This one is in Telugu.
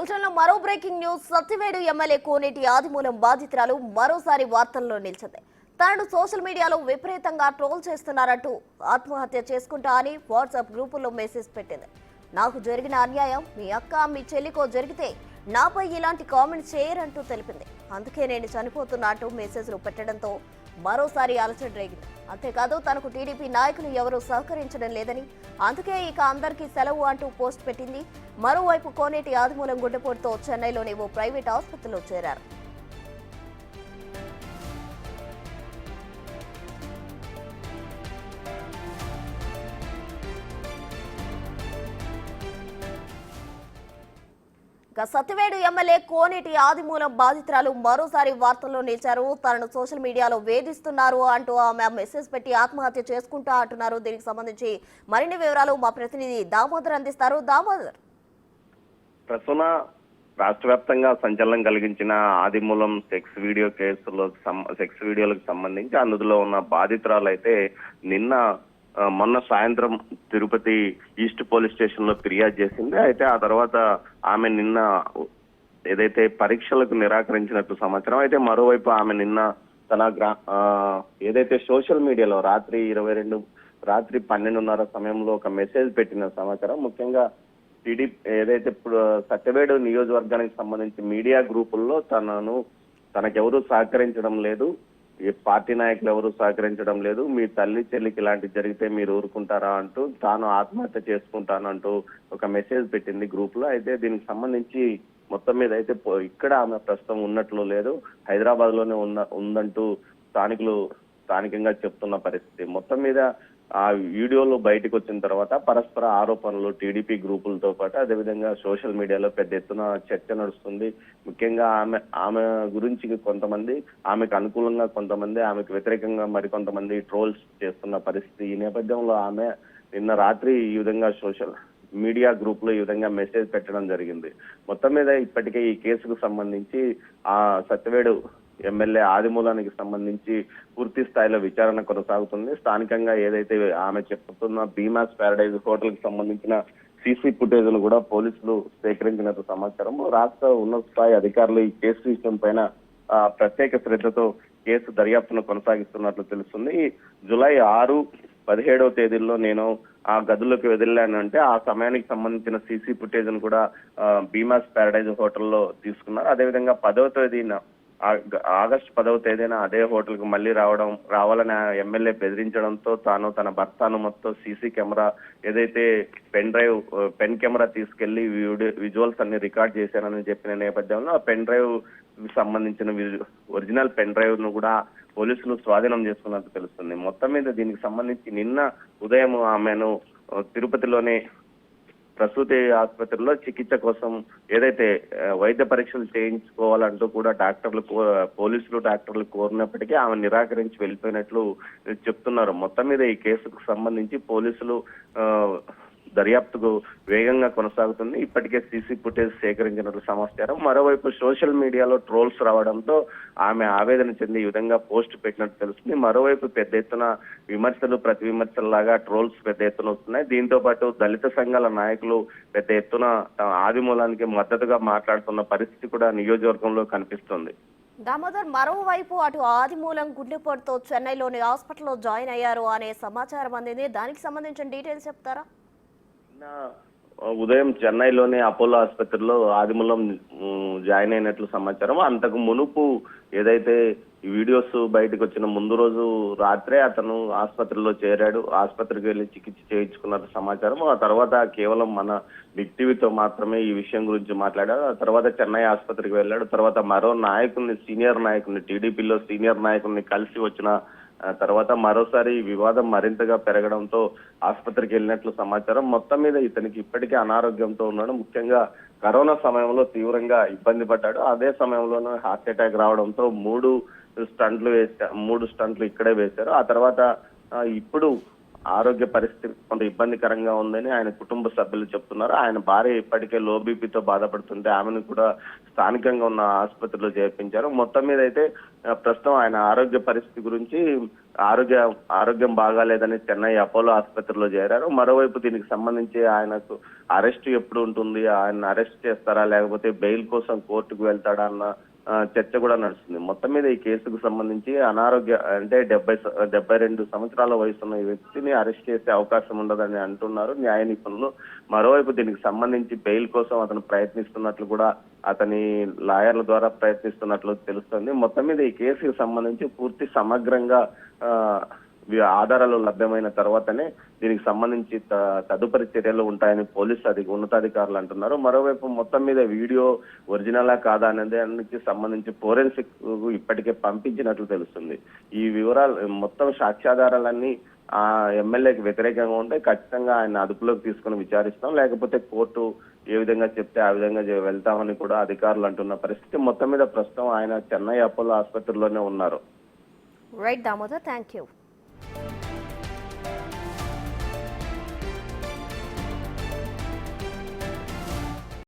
బులెటిన్లో మరో బ్రేకింగ్ న్యూస్. సత్యవేడు ఎమ్మెల్యే కోనేటి ఆదిమూలం బాధితురాలు మరోసారి వార్తల్లో నిలిచింది. తనను సోషల్ మీడియాలో విపరీతంగా ట్రోల్ చేస్తున్నారంటూ ఆత్మహత్య చేసుకుంటా అని వాట్సాప్ గ్రూపుల్లో మెసేజ్ పెట్టింది. నాకు జరిగిన అన్యాయం మీ అక్క మీ చెల్లికో జరిగితే నాపై ఇలాంటి కామెంట్స్ చేయరంటూ తెలిపింది. అందుకే నేను చనిపోతున్నా అంటూ మెసేజ్లు పెట్టడంతో మరోసారి అలచడి రేగింది. అంతేకాదు తనకు టీడీపీ నాయకులు ఎవరూ సహకరించడం లేదని, అందుకే ఇక అందరికీ సెలవు అంటూ పోస్ట్ పెట్టింది. మరోవైపు కోనేటి ఆదిమూలం గుండెపోటుతో చెన్నైలోని ఓ ప్రైవేట్ ఆసుపత్రిలో చేరారు. సత్యవేడు ఎమ్మెల్యే కోనేటి ఆదిమూలం బాధితురాలు మరోసారి వార్తల్లో నిలిచారు. తనను సోషల్ మీడియాలో వేధిస్తున్నారు అంటూ ఆమె మెసేజ్ పెట్టి ఆత్మహత్య చేసుకుంటా అంటున్నారు. దీనికి సంబంధించి మరిన్ని వివరాలు మా ప్రతినిధి దామోదర్ అందిస్తారు. దామోదర్, ప్రస్తుత రాష్ట్ర వ్యాప్తంగా సంచలనం కలిగించిన ఆదిమూలం సెక్స్ వీడియోలకు సంబంధించి అందులో ఉన్న బాధితురాలు అయితే మొన్న సాయంత్రం తిరుపతి ఈస్ట్ పోలీస్ స్టేషన్ లో ఫిర్యాదు చేసింది. అయితే ఆ తర్వాత ఆమె నిన్న ఏదైతే పరీక్షలకు నిరాకరించినట్టు సమాచారం. అయితే మరోవైపు ఆమె నిన్న తన ఏదైతే సోషల్ మీడియాలో రాత్రి 12:30 సమయంలో ఒక మెసేజ్ పెట్టిన సమాచారం. ముఖ్యంగా టీడీపీ ఏదైతే ఇప్పుడు సత్యవేడు నియోజకవర్గానికి సంబంధించి మీడియా గ్రూపుల్లో తనకెవరూ సహకరించడం లేదు, ఈ పార్టీ నాయకులు ఎవరు సహకరించడం లేదు, మీ తల్లి చెల్లికి ఇలాంటివి జరిగితే మీరు ఊరుకుంటారా అంటూ తాను ఆత్మహత్య చేసుకుంటానంటూ ఒక మెసేజ్ పెట్టింది గ్రూప్ లో. అయితే దీనికి సంబంధించి మొత్తం మీద అయితే ఇక్కడ ఆమె ప్రస్తుతం ఉన్నట్లు లేదు, హైదరాబాద్ లోనే ఉందంటూ స్థానికంగా చెప్తున్న పరిస్థితి. మొత్తం మీద ఆ వీడియోలు బయటకు వచ్చిన తర్వాత పరస్పర ఆరోపణలు టీడీపీ గ్రూపులతో పాటు అదేవిధంగా సోషల్ మీడియాలో పెద్ద ఎత్తున చర్చ నడుస్తుంది. ముఖ్యంగా ఆమె గురించి కొంతమంది, ఆమెకు అనుకూలంగా కొంతమంది, ఆమెకు వ్యతిరేకంగా మరికొంతమంది ట్రోల్స్ చేస్తున్న పరిస్థితి. ఈ నేపథ్యంలో ఆమె నిన్న రాత్రి ఈ విధంగా సోషల్ మీడియా గ్రూప్ లో ఈ విధంగా మెసేజ్ పెట్టడం జరిగింది. మొత్తం మీద ఇప్పటికే ఈ కేసుకు సంబంధించి ఆ సత్యవేడు ఎమ్మెల్యే ఆదిమూలానికి సంబంధించి పూర్తి స్థాయిలో విచారణ కొనసాగుతుంది. స్థానికంగా ఏదైతే ఆమె చెప్తున్న భీమాస్ ప్యారడైజ్ హోటల్ కి సంబంధించిన సీసీ ఫుటేజ్ ను కూడా పోలీసులు సేకరించినట్టు సమాచారం. రాష్ట్ర ఉన్నత స్థాయి అధికారులు ఈ కేసు విషయం పైన ప్రత్యేక శ్రద్ధతో కేసు దర్యాప్తును కొనసాగిస్తున్నట్లు తెలుస్తుంది. జూలై 6, 17వ తేదీల్లో నేను ఆ గదుల్లోకి వదిలానంటే ఆ సమయానికి సంబంధించిన సీసీ ఫుటేజ్ ను కూడా భీమాస్ ప్యారడైజ్ హోటల్లో తీసుకున్నారు. అదేవిధంగా 10వ తేదీన ఆగస్టు 10వ తేదీన అదే హోటల్ కు మళ్ళీ రావాలని ఎమ్మెల్యే బెదిరించడంతో తాను తన భర్తను మొత్తం సీసీ కెమెరా ఏదైతే పెన్ కెమెరా తీసుకెళ్లి విజువల్స్ అన్ని రికార్డ్ చేశానని చెప్పిన నేపథ్యంలో ఆ పెన్ డ్రైవ్ సంబంధించిన ఒరిజినల్ పెన్ డ్రైవ్ ను కూడా పోలీసులు స్వాధీనం చేసుకున్నట్టు తెలుస్తుంది. మొత్తం మీద దీనికి సంబంధించి నిన్న ఉదయం ఆమెను తిరుపతిలోనే ప్రసూతి ఆసుపత్రిలో చికిత్స కోసం ఏదైతే వైద్య పరీక్షలు చేయించుకోవాలంటూ కూడా పోలీసులు డాక్టర్లు కోరినప్పటికీ ఆమె నిరాకరించి వెళ్ళిపోయినట్లు చెప్తున్నారు. మొత్తం మీద ఈ కేసుకు సంబంధించి పోలీసులు దర్యాప్తుకు వేగంగా కొనసాగుతుంది. ఇప్పటికే సీసీ ఫుటేజ్ సేకరించినట్లు సమాచారం. మరోవైపు సోషల్ మీడియాలో ట్రోల్స్ రావడంతో ఆమె ఆవేదన చెంది ఈ విధంగా పోస్ట్ పెట్టినట్టు తెలుస్తుంది. మరోవైపు పెద్ద ఎత్తున విమర్శలు ప్రతి విమర్శలలాగా ట్రోల్స్ పెద్ద ఎత్తున వస్తున్నాయి. దీంతో పాటు దళిత సంఘాల నాయకులు పెద్ద ఎత్తున ఆదిమూలానికి మద్దతుగా మాట్లాడుతున్న పరిస్థితి కూడా నియోజకవర్గంలో కనిపిస్తుంది. దామోదర్, మరోవైపు అటు ఆదిమూలం గుండెపోటుతో చెన్నైలోని హాస్పిటల్లో జాయిన్ అయ్యారు అనే సమాచారం అందింది. దానికి సంబంధించిన డీటెయిల్స్ చెప్తారా? ఉదయం చెన్నైలోని అపోలో ఆసుపత్రిలో ఆదిమూలం జాయిన్ అయినట్లు సమాచారం. అంతకు మునుపు ఏదైతే ఈ వీడియోస్ బయటకు వచ్చిన ముందు రోజు రాత్రే అతను ఆసుపత్రిలో చేరాడు. ఆసుపత్రికి వెళ్లి చికిత్స చేయించుకున్నట్టు సమాచారం. ఆ తర్వాత కేవలం మన బిగ్ టీవీతో మాత్రమే ఈ విషయం గురించి మాట్లాడాడు. ఆ తర్వాత చెన్నై ఆసుపత్రికి వెళ్ళాడు. తర్వాత మరో సీనియర్ నాయకుడిని టీడీపీలో సీనియర్ నాయకుడిని కలిసి వచ్చిన తర్వాత మరోసారి వివాదం మరింతగా పెరగడంతో ఆసుపత్రికి వెళ్ళినట్లు సమాచారం. మొత్తం మీద ఇతనికి ఇప్పటికే అనారోగ్యంతో ఉన్నాడు. ముఖ్యంగా కరోనా సమయంలో తీవ్రంగా ఇబ్బంది పడ్డాడు. అదే సమయంలోనే హార్ట్ అటాక్ రావడంతో 3 స్టంట్లు ఇక్కడే వేశారు. ఆ తర్వాత ఇప్పుడు ఆరోగ్య పరిస్థితి కొంత ఇబ్బందికరంగా ఉందని ఆయన కుటుంబ సభ్యులు చెప్తున్నారు. ఆయన భార్య ఇప్పటికే లో బీపీతో బాధపడుతుంటే ఆమెను కూడా స్థానికంగా ఉన్న ఆసుపత్రిలో చేర్పించారు. మొత్తం మీద అయితే ప్రస్తుతం ఆయన ఆరోగ్య పరిస్థితి గురించి ఆరోగ్యం బాగాలేదని చెన్నై అపోలో ఆసుపత్రిలో చేరారు. మరోవైపు దీనికి సంబంధించి ఆయనకు అరెస్ట్ ఎప్పుడు ఉంటుంది, ఆయన అరెస్ట్ చేస్తారా లేకపోతే బెయిల్ కోసం కోర్టుకు వెళ్తాడా అన్న చర్చ కూడా నడుస్తుంది. మొత్తం మీద ఈ కేసుకు సంబంధించి అనారోగ్య అంటే 72 సంవత్సరాల వయసున్న ఈ వ్యక్తిని అరెస్ట్ చేసే అవకాశం ఉండదని అంటున్నారు న్యాయ నిపుణులు. మరోవైపు దీనికి సంబంధించి బెయిల్ కోసం అతను ప్రయత్నిస్తున్నట్లు కూడా అతని లాయర్ల ద్వారా ప్రయత్నిస్తున్నట్లు తెలుస్తుంది. మొత్తం మీద ఈ కేసుకు సంబంధించి పూర్తి సమగ్రంగా ఆధారాలు లభ్యమైన తర్వాతనే దీనికి సంబంధించి తదుపరి చర్యలు ఉంటాయని ఉన్నతాధికారులు అంటున్నారు. మరోవైపు మొత్తం మీద వీడియో ఒరిజినలా కాదా అనే దానికి సంబంధించి ఫోరెన్సిక్ ఇప్పటికే పంపించినట్లు తెలుస్తుంది. ఈ వివరాలు మొత్తం సాక్ష్యాధారాలన్నీ ఆ ఎమ్మెల్యేకి వ్యతిరేకంగా ఉంటే ఖచ్చితంగా ఆయన అదుపులోకి తీసుకుని విచారిస్తాం, లేకపోతే కోర్టు ఏ విధంగా చెప్తే ఆ విధంగా వెళ్తామని కూడా అధికారులు అంటున్న పరిస్థితి. మొత్తం మీద ప్రస్తుతం ఆయన చెన్నై అపోలో ఆసుపత్రిలోనే ఉన్నారు. Right Damodar, thank you.